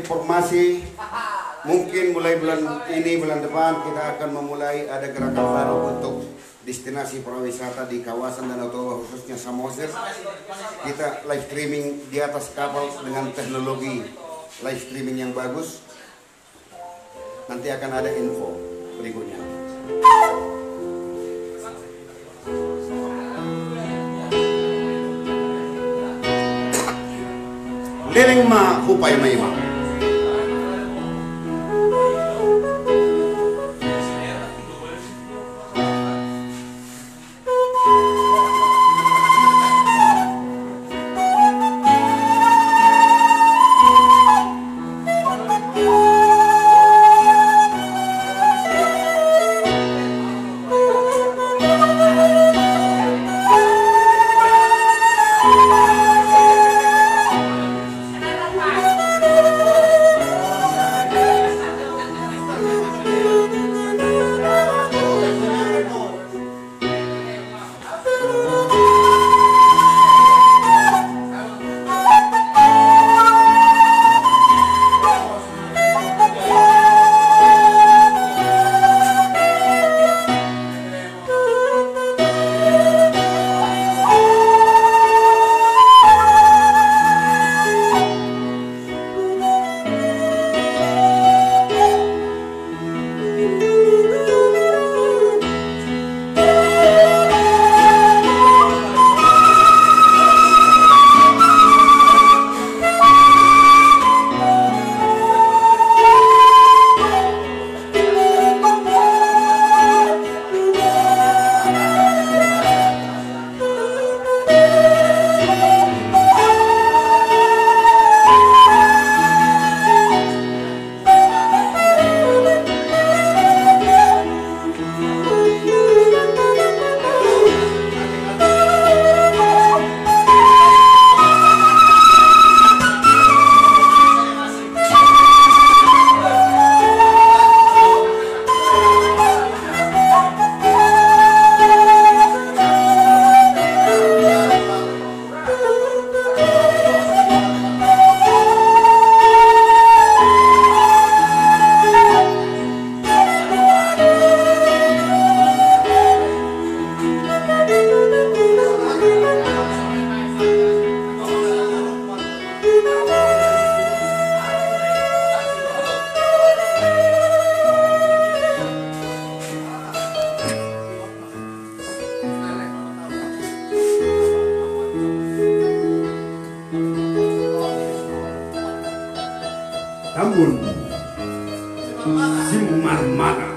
informasi, mungkin mulai bulan ini, bulan depan kita akan memulai ada gerakan baru untuk destinasi pariwisata di kawasan Danau Toba, khususnya Samosir. Kita live streaming di atas kapal dengan teknologi live streaming yang bagus. Nanti akan ada info berikutnya. Leleng ma hupay maima. Tambun Simarmara.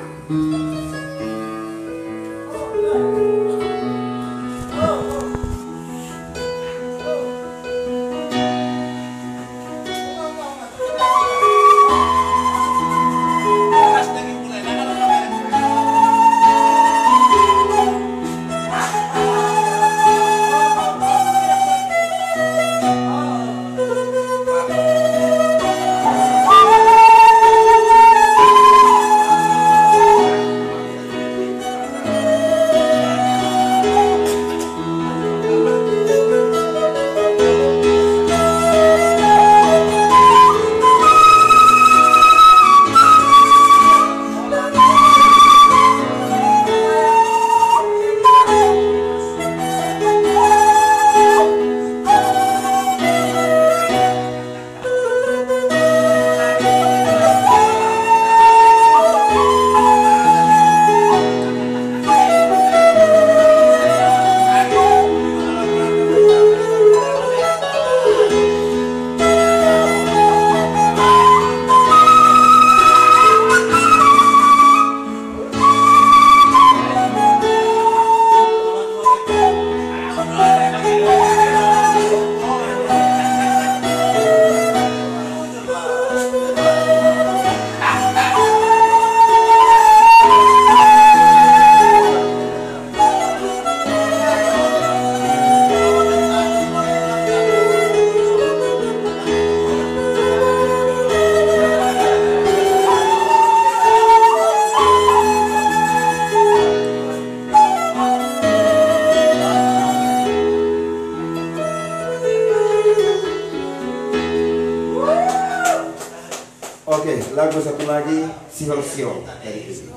Oke, lagu satu lagi Sihol-Sihol dari ini.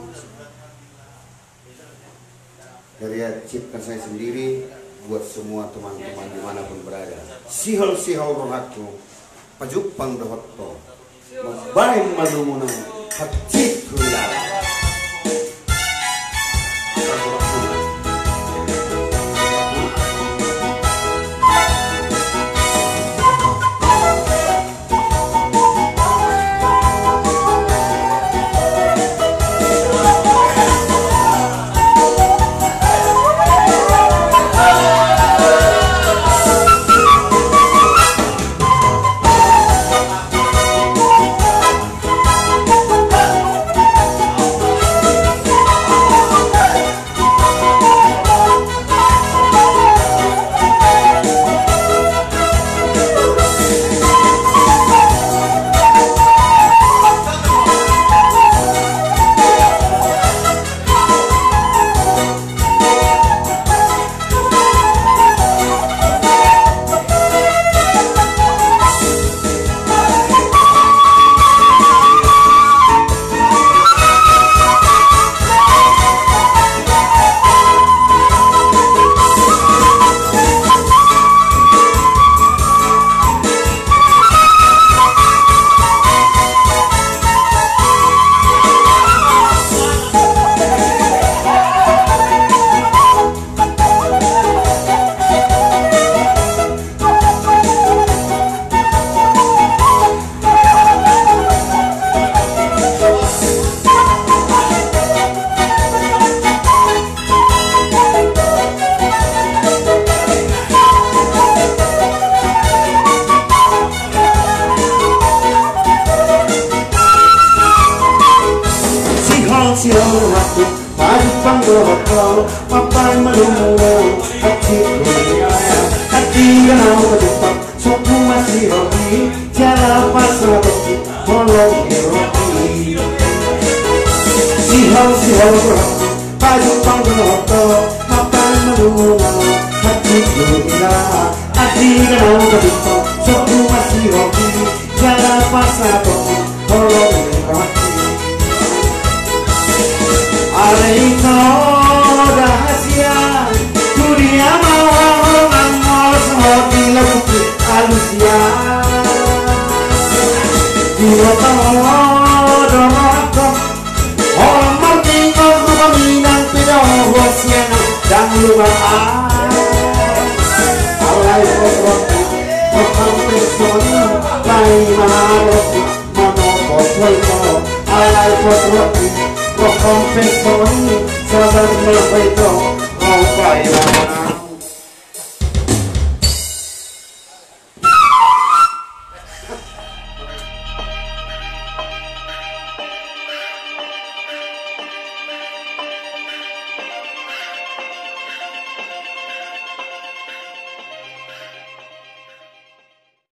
Karya cipta saya sendiri buat semua teman-teman dimanapun berada. Sihol-sihol rohaku, pajupang dohotto, mabain malumunan, hacit hulala. Sihol waktu pajupang dohotto, mapain malumunan, hacit hulala. Hati ganau kejepang, sopu masih roti, jala pasrah roti, molong roti. Sihol-sihol waktu pajupang dohotto, mapain malumunan, hacit hulala. Hati ganau kejepang, sopu masih roti, jala pasrah roti, molong roti. Alaiko rahasia dunia mau ngomong seperti lagu alusia. Dua tahun dorong orang martingol kuminang pinahosian dan lumaan. Alaiko roti makan personi lain maroti monoposto. Alaiko roti confessoni, sabar me feito, oh pai,